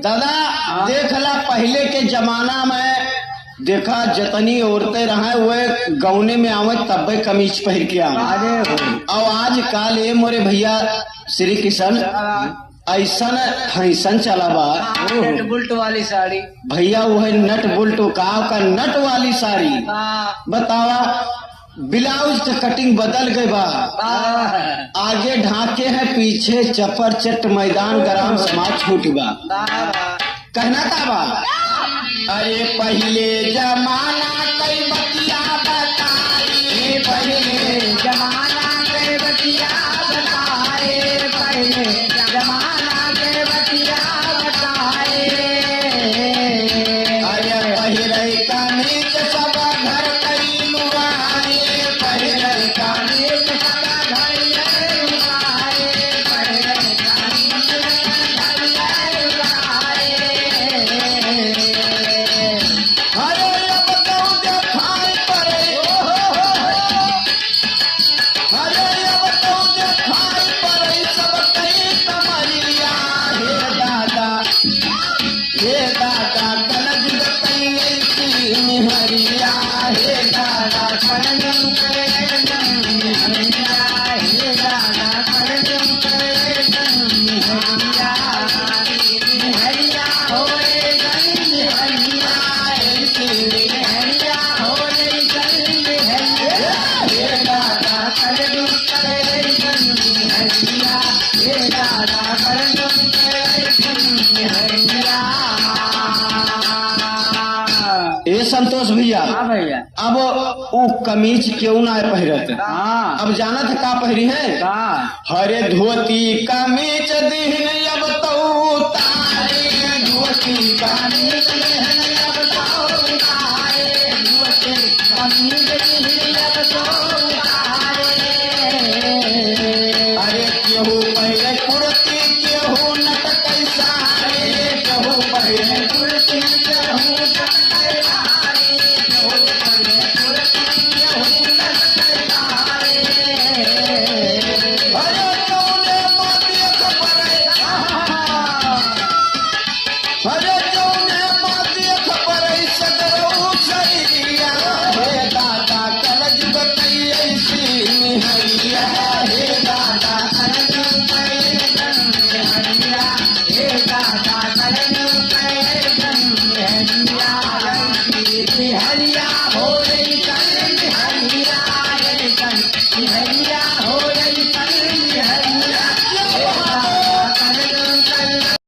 दादा देखला पहले के जमाना में देखा जतनी औरतें रहा हुए गौने में आवे तब्बे कमीज पहन के आवे और आज काल ये मोरे भैया श्री किशन ऐसा फैशन चला बा नट बुल्ट वाली साड़ी भैया वो है नट बुल्ट का नट वाली साड़ी बतावा ब्लाउज का कटिंग बदल गई बा आगे ढाके है पीछे चपर चट मैदान ग्राम समाज छूट बा कहना का बा अरे पहले जमाना कई बतिया बताए पहले जमाना कई बतिया बताए पहले जमाना कई बतिया बताए अरे पहले कमीज सब घर कई लुआए पहले कमीज सब घर लुआए पहले कमीज सब घर लुआए अरे अब तो देखाई पड़े अरे अब तो देखाई पड़े सब कई कमरिया हे दादा कलज कई ऐसी निहरिया हे दादा कलज निहरिया हे दादा कलज निहरिया निहरिया होए गई निहरिया ऐसी निहरिया होए गई निहरिया हे दादा कलज निहरिया हे दादा कलज निहरिया। ए संतोष भैया भैया अब वो कमीज क्यों ना पहिरत अब जानत का पहरी है हरे धोती कमीज दिहन अब तो तारे धोती कमीज दिहन अब तो तारे धोती कमीज दिहन अब तो तारे अरे केहू पहले कुर्ती केहू नट कैसा रे केहू पहले कुर्ती केहू नट कैसा रे केहू पहले कुर्ती केहू नट कैसा रे अरे जौने माते खबरे अरे जौने माते खबरे सगरो शरीरिया हे दादा कलज बतई ऐसी निहरिया हे दादा कलज बतई निहरिया हे